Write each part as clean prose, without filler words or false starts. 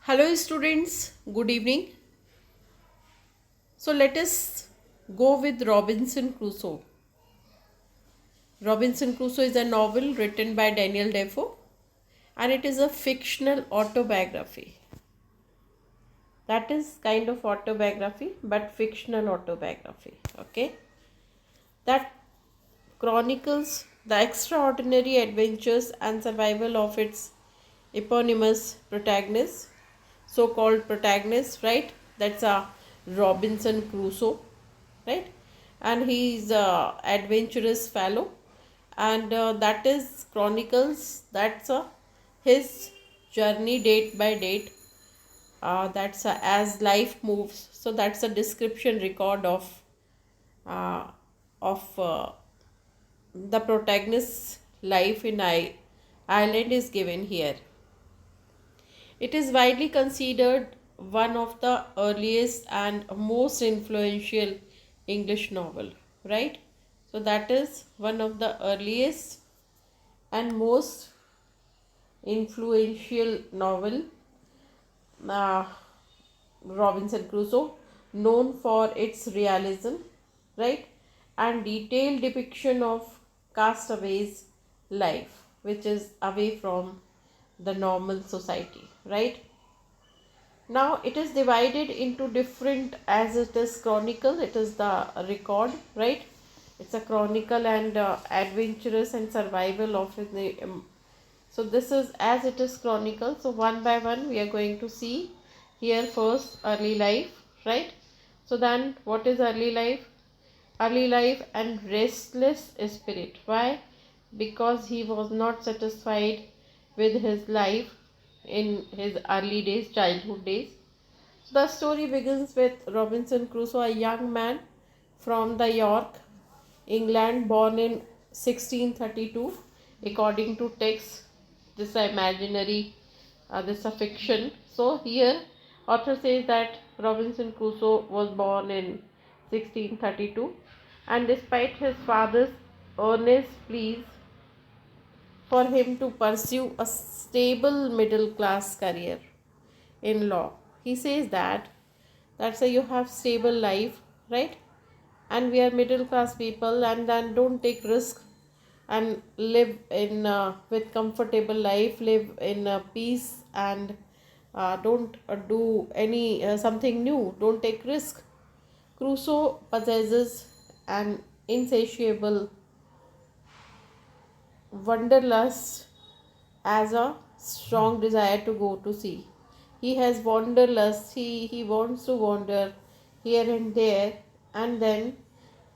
Hello students, good evening. So let us go with Robinson Crusoe. Robinson Crusoe is a novel written by Daniel Defoe and it is a fictional autobiography. That is kind of autobiography but fictional autobiography. Okay. That chronicles the extraordinary adventures and survival of its eponymous protagonist, so called protagonist, right? That's a Robinson Crusoe, right? And he's a adventurous fellow, and that is chronicles. That's his journey date by date. That's as life moves. So that's a description record uh, of the protagonist's life in Ireland is given here. It is widely considered one of the earliest and most influential English novel, right? So that is one of the earliest and most influential novel, uh, Robinson Crusoe, known for its realism, right, and detailed depiction of castaways' life, which is away from the normal society, right? Now it is divided into different, as it is chronicle, it is the record, right? It's a chronicle and adventurous and survival of the. So this is as it is chronicle. So one by one we are going to see here first early life, right? So then what is early life? Early life and restless spirit. Why? Because he was not satisfied with his life in his early days, childhood days. So the story begins with Robinson Crusoe, a young man from the York, England, born in 1632, according to text. This is imaginary, this is a fiction. So here, author says that Robinson Crusoe was born in 1632, and despite his father's earnest pleas for him to pursue a stable middle class career in law, he says that that's why you have stable life, right? And we are middle class people, and then don't take risk and live in with comfortable life, live in peace, and don't do any something new, don't take risk. Crusoe possesses an insatiable wanderlust as a strong desire to go to sea. He has wanderlust, he wants to wander here and there, and then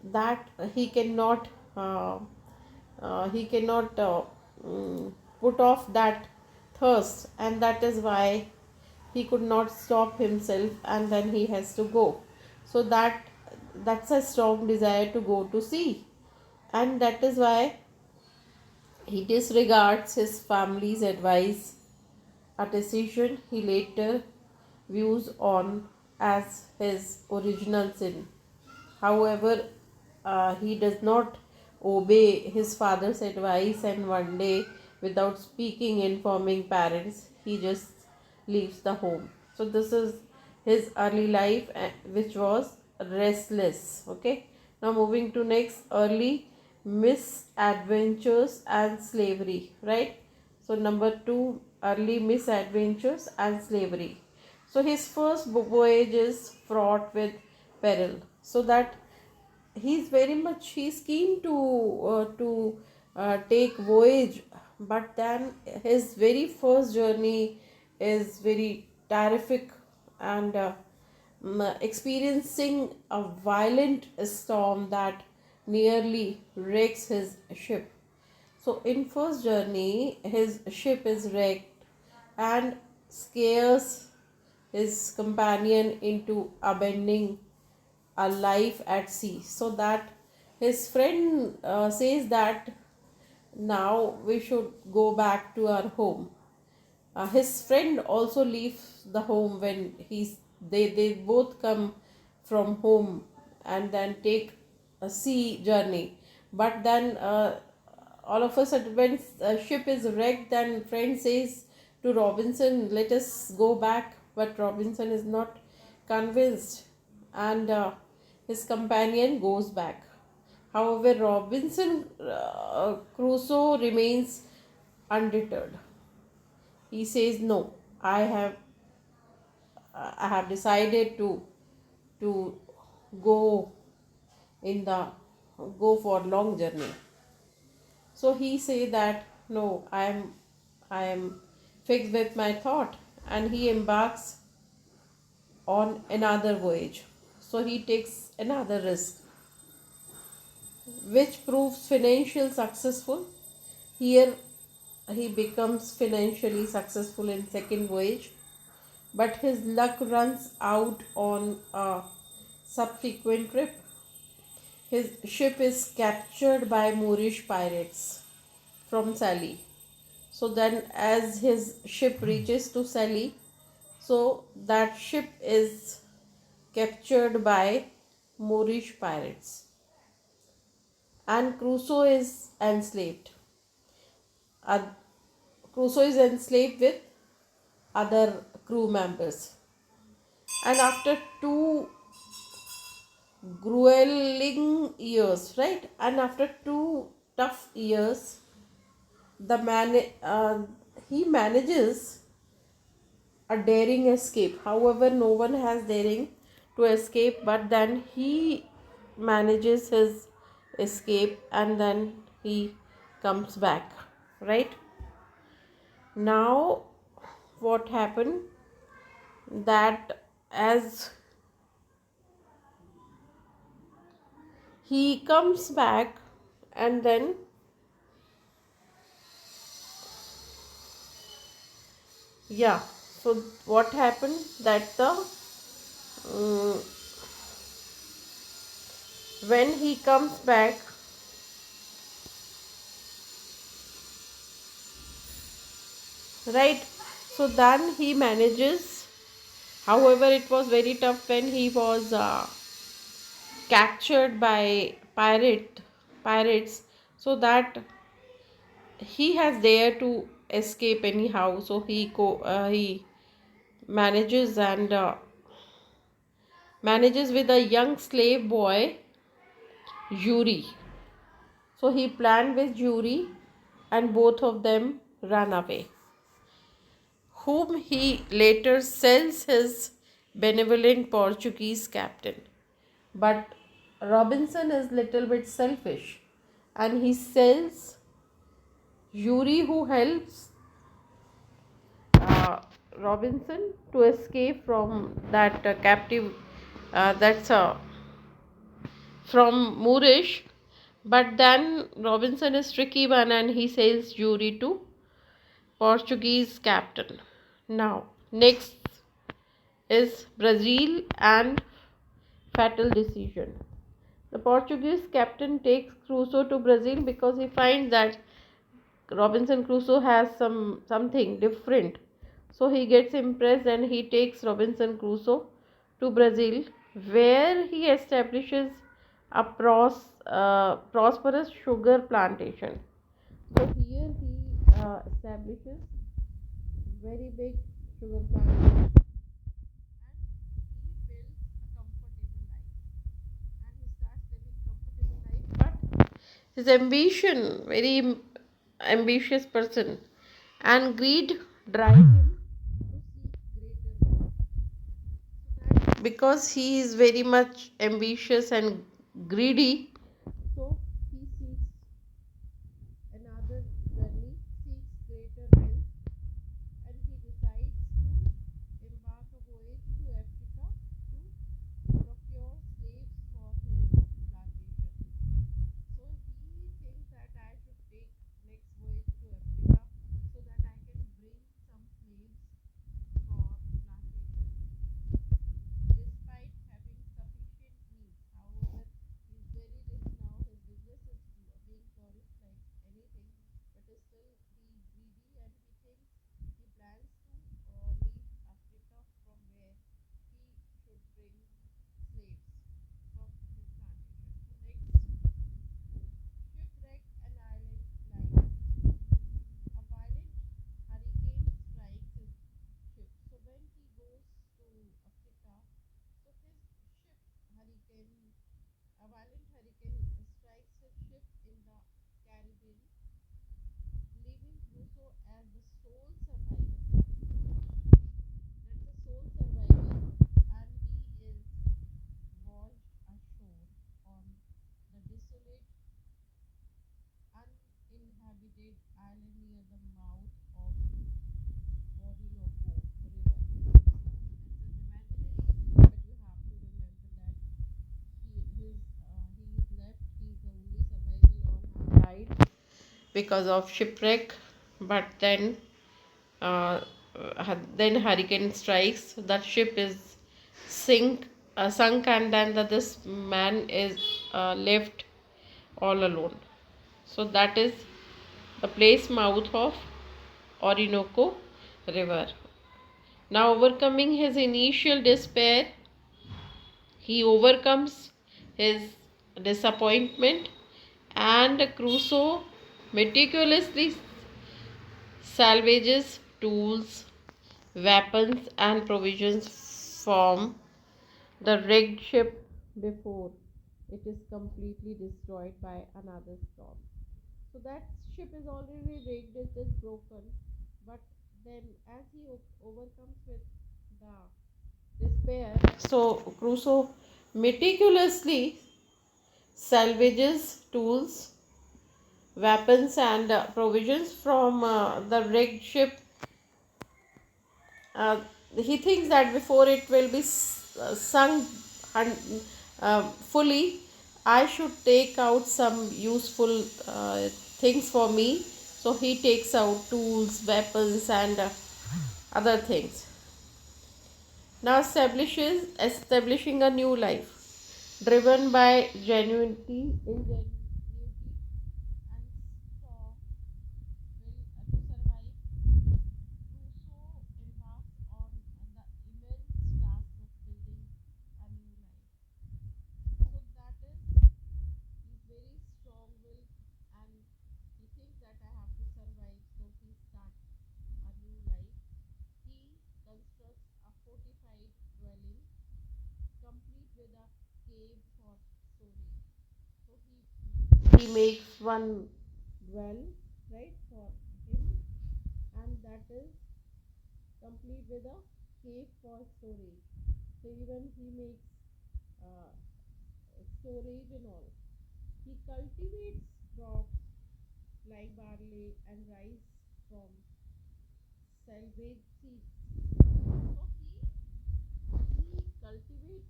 that uh, he cannot put off that thirst, and that is why he could not stop himself, and then he has to go. So that's a strong desire to go to sea, and that is why he disregards his family's advice, a decision he later views on as his original sin. However, he does not obey his father's advice, and one day, without speaking, informing parents, he just leaves the home. So, this is his early life, which was restless. Okay, now moving to next, early misadventures and slavery, right? So, number two, early misadventures and slavery. So, his first voyage is fraught with peril, so that he's keen to take voyage, but then his very first journey is very terrific, and experiencing a violent storm that nearly wrecks his ship. So in first journey his ship is wrecked and scares his companion into abandoning a life at sea, so that his friend says that now we should go back to our home. His friend also leaves the home when they both come from home and then take a sea journey, but then all of a sudden when ship is wrecked, then friend says to Robinson, let us go back but Robinson is not convinced, and his companion goes back. However, Robinson Crusoe remains undeterred. He says, "No, I have decided to go in the go for long journey." So he say that, "No, I am fixed with my thought," and he embarks on another voyage. So he takes another risk, which proves financial successful. Here he becomes financially successful in second voyage, but his luck runs out on a subsequent trip. His ship is captured by Moorish pirates from Sally. So then, as his ship reaches to Sally, so that ship is captured by Moorish pirates, and Crusoe is enslaved. Uh, Crusoe is enslaved with other crew members, and after two grueling years, right? And after 2 tough years, the man he manages a daring escape. However, no one has daring to escape, but then he manages his escape, and then he comes back. Right now, what happened that as he comes back, and then yeah, so what happened that the when he comes back, right, so then he manages. However, it was very tough when he was captured by pirates, so that he has dared to escape anyhow. So he manages, and manages with a young slave boy, Yuri. So he planned with Yuri, and both of them run away, whom he later sells his benevolent Portuguese captain. But Robinson is little bit selfish, and he sells Yuri, who helps uh, Robinson to escape from that captive, that's from Moorish. But then Robinson is tricky one, and he sells Yuri to Portuguese captain. Now, next is Brazil and fatal decision. The Portuguese captain takes Crusoe to Brazil because he finds that Robinson Crusoe has something different. So he gets impressed, and he takes Robinson Crusoe to Brazil, where he establishes a prosperous sugar plantation. So here he establishes very big sugar plantation, and he builds a comfortable life, and he starts living comfortable life. But his ambition, very ambitious person, and greed drive him to seek greater wealth. Because he is very much ambitious and greedy, so he seeks another journey, seeks greater wealth, and he decides to embark a voyage to Africa to procure slaves for his plantation. So he thinks that I should take next voyage to Africa so that I can bring some slaves for plantation. Despite having sufficient means, however, he is very A violent hurricane strikes a ship in the Caribbean, leaving Crusoe as the sole survivor. That's the sole survivor, and he is washed ashore on the desolate, uninhabited island near the mouth of Orinoco River. So this is imaginary, but you have to remember that he is left. He is the only survivor. All have died because of shipwreck, but uh, then hurricane strikes. That ship is sunk, and then this man is left all alone. So that is the place mouth of Orinoco River. Now, overcoming his initial despair, he overcomes his disappointment, and Crusoe meticulously salvages tools, weapons, and provisions from the wrecked ship before it is completely destroyed by another storm. So that ship is already rigged, it is broken, but then as he overcomes with the despair, so Crusoe meticulously salvages tools, weapons, and provisions from the wrecked ship. He thinks that before it will be sunk fully, I should take out some useful things for me. So he takes out tools, weapons, and other things. Now establishing a new life, driven by genuinity, ingenuity, and strong will to survive. Crusoe embarks on the immense task of building a new life. So that is, he's very strong willed, and he thinks that I have to survive. So he starts a new life. He constructs a fortified dwelling, complete with a cave for storage. So he makes one well, right, for him, and that is complete with a cave for storage. So even he makes uh, storage and all. He cultivates crops like barley and rice from salvage seeds. So he cultivates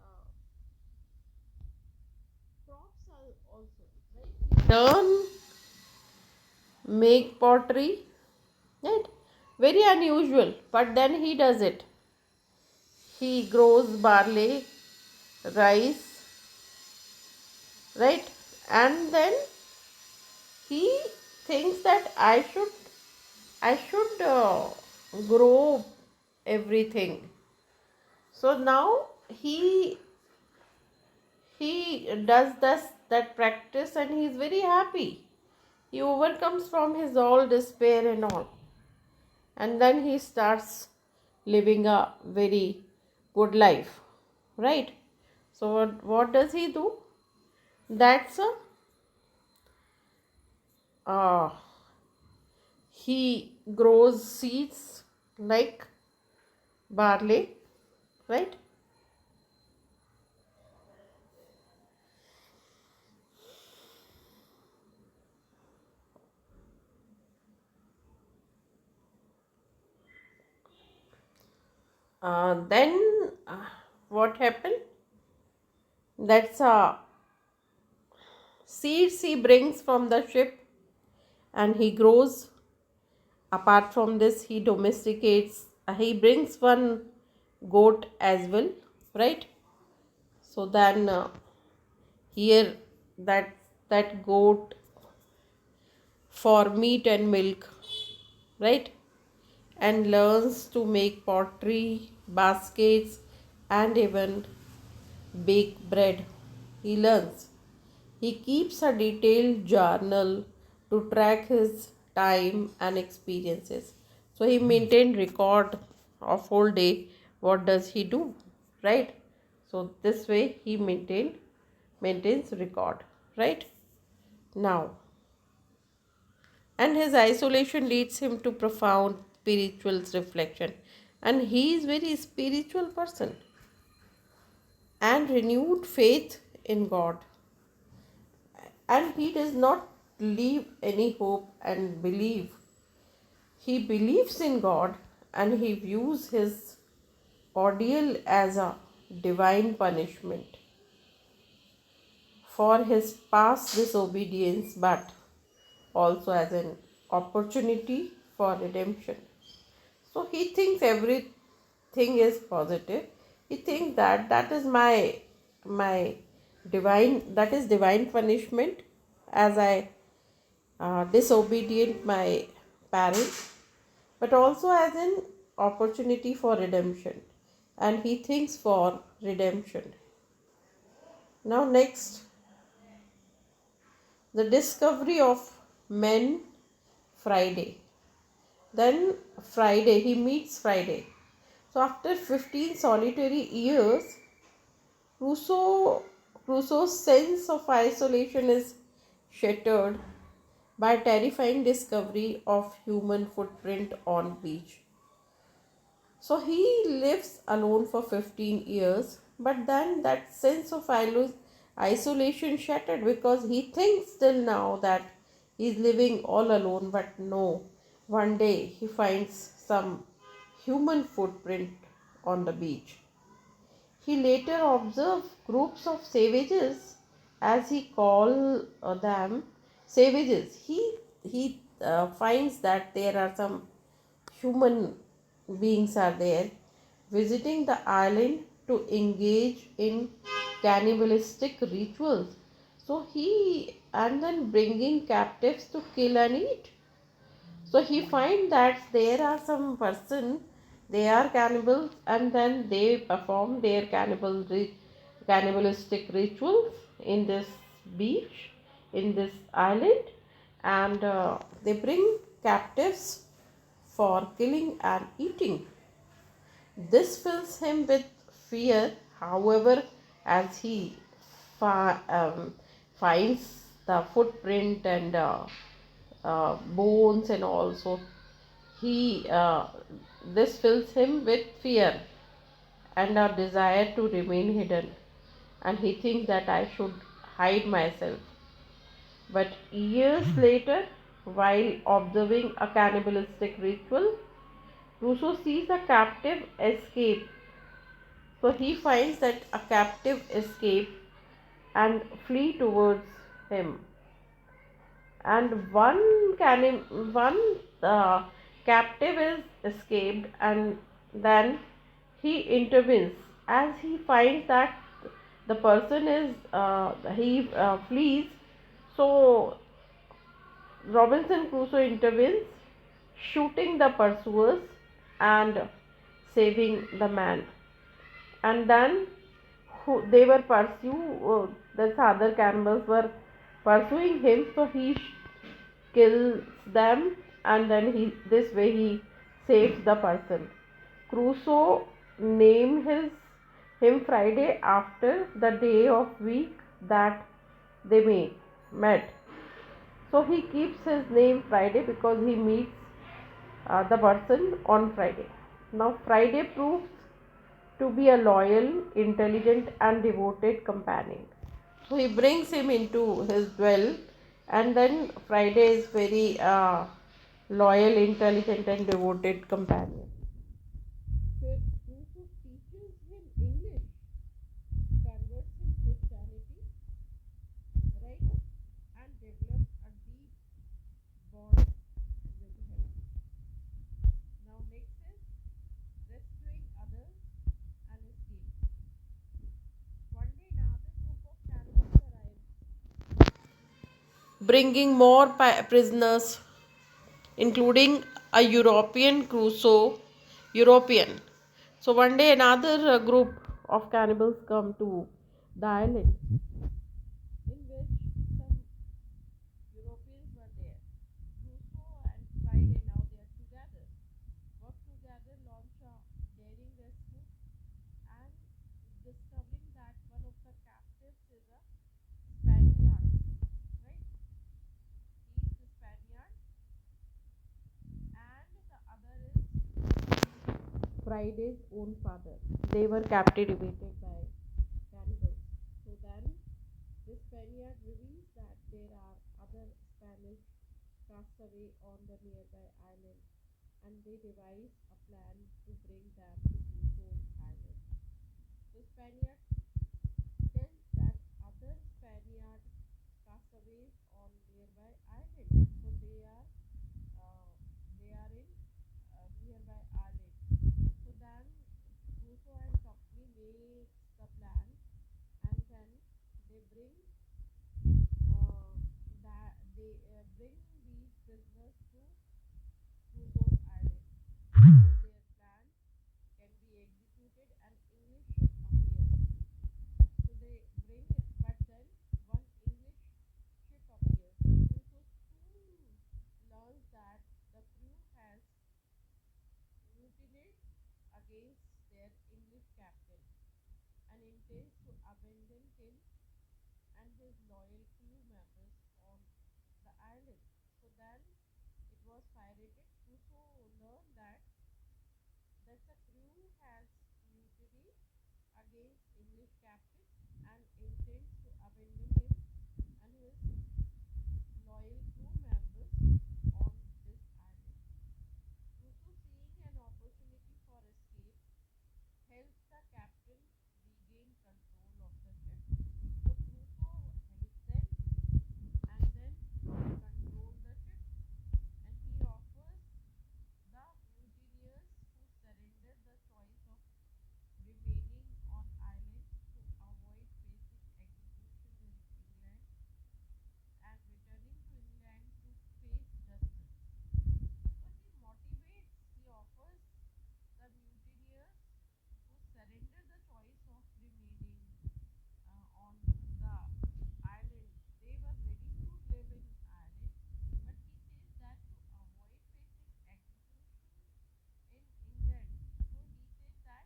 uh, crops also, right? He learn make pottery, right? Very unusual, but then he does it. He grows barley, rice, right? And then he thinks that I should grow everything. So now he does that practice, and he is very happy. He overcomes from his all despair and all, and then he starts living a very good life, right? So what does he do? That's a uh, he grows seeds like barley, right? Then what happened? That's seeds he brings from the ship, and he grows. Apart from this, he domesticates. He brings one goat as well, right? So then here that that goat for meat and milk, right? And learns to make pottery, baskets, and even bake bread. He learns. He keeps a detailed journal to track his time and experiences. So he maintained record of whole day. What does he do? Right? So this way he maintains record, right? Now, and his isolation leads him to profound spiritual reflection, and he is very spiritual person and renewed faith in God, and he does not leave any hope and believe. He believes in God and he views his ordeal as a divine punishment for his past disobedience, but also as an opportunity for redemption. So he thinks everything is positive. He thinks that that is my divine punishment, as I disobedient my parents, but also as an opportunity for redemption, and he thinks for redemption. Now next, the discovery of men Friday. Then Friday, he meets Friday. So after 15 solitary years, Crusoe, Crusoe's sense of isolation is shattered by terrifying discovery of human footprint on beach. So he lives alone for 15 years, but then that sense of isolation shattered because he thinks still now that he is living all alone, but no. One day he finds some human footprint on the beach. He later observed groups of savages, as he called them savages. He finds that there are some human beings are there visiting the island to engage in cannibalistic rituals. So he and then bringing captives to kill and eat. So he find that there are some person, they are cannibals, and then they perform their cannibalistic rituals in this beach, in this island, and they bring captives for killing and eating. This fills him with fear, however, as he finds the footprint and bones and also he this fills him with fear and a desire to remain hidden, and he thinks that I should hide myself. But years later, while observing a cannibalistic ritual, Crusoe sees a captive escape. So he finds that a captive escape and flee towards him. And one captive is escaped, and then he intervenes as he finds that the person is he flees. So Robinson Crusoe intervenes, shooting the pursuers and saving the man. And then who they were the other cannibals were pursuing him, so he kills them, and then he this way he saves the person. Crusoe named him Friday after the day of week that they met. So he keeps his name Friday because he meets the person on Friday. Now Friday proves to be a loyal, intelligent, and devoted companion. So he brings him into his dwell, and then Friday is very loyal, intelligent, and devoted companion. Crusoe teaches him English, converts him Christianity, right, and develops a deep bond with him. Now next is rescuing others and escape. One day another group of cannibals arrived, bringing more prisoners, including a European. So one day another group of cannibals come to the island, in which some Europeans were there. Crusoe and Friday, now they are together, work together, launch a daring rescue, and discovering Friday's own father. They were captivated by cannibals. So then, the Spaniard reveals that there are other Spanish castaways on the nearby island, and they devise a plan to bring them to Crusoe's island. The Spaniard tells that other Spaniard castaways on nearby island. So uh, they are in nearby island. So then Crusoe and company makes the plan, and then they bring that they bring these prisoners to Crusoe's island. Before their plan can be executed, an English ship appears. So they bring it, but then one English ship appears. Crusoe soon learns that the crew has mutinied against their English captain and intends to abandon him and his loyal crew members on the island. So then it was pirated. Crusoe learned that the crew has mutinied against English captain and intends to abandon him and his loyal crew members on this island. Crusoe, seeing an opportunity for escape, helps the captain regain control of the ship. So Crusoe helps them and then control the ship, and he offers the mutineers who surrender the choice of remaining on island to avoid facing execution in England and returning to England to face justice. So he offers the mutineers who surrender the choice of remaining on the island. They were ready to live in Ireland, but he says that to avoid facing execution in England. So he says that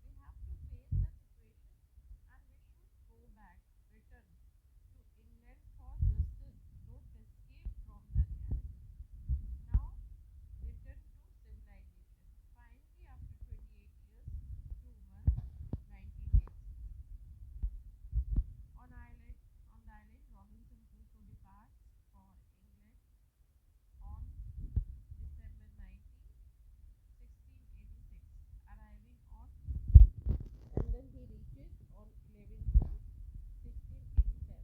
we have to face the situation and we should go back, return to England for justice, don't escape from the reality. Now, return to civilization. Finally, after 28 years, 2 months, 19 days. On island, on the island, Robinson Crusoe departs for England on December 19, 1686, arriving on, and then he reaches on 11th June 1687.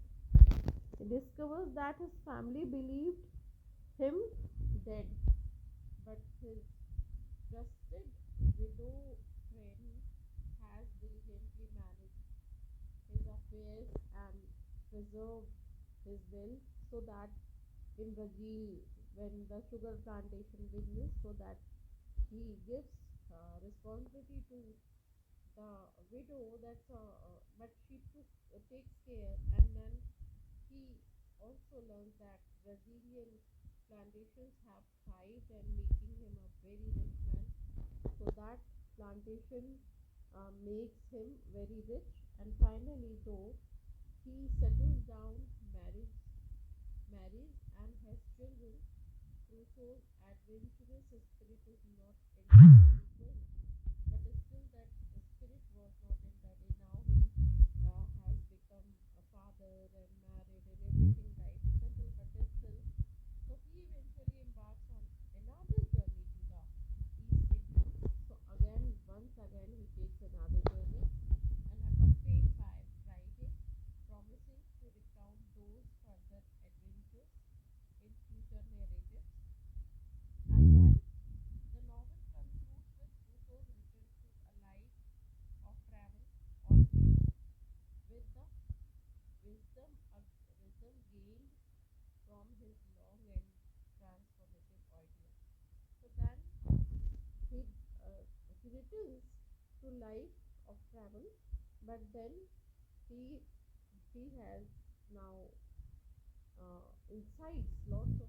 He discovers that his family believed him dead, but his trusted widow friend has diligently managed his affairs and preserved his will, so that in Brazil, when the sugar plantation business, so that he gives responsibility to the widow. But she takes care, and then he also learns that Brazilian plantations have thrived and making him a very rich man. So that plantation makes him very rich, and finally, though he settles down, marries, marries, and has children. Crusoe's adventurous spirit is not entirely quenched, but still that spirit was not entirely. Now he has become a father and married and everything, life is settled, but still. So he eventually embarks on another journey to the East Indies. So again, once again, he takes another journey and accompanied by Friday, promising to recount those further adventures in future narratives. And then the novel concludes with Crusoe's return to a life of travel on sea, with the wisdom wisdom gained from his long and transformative ordeal. So then he he returns to life of travel, but then he he has now insights, lots of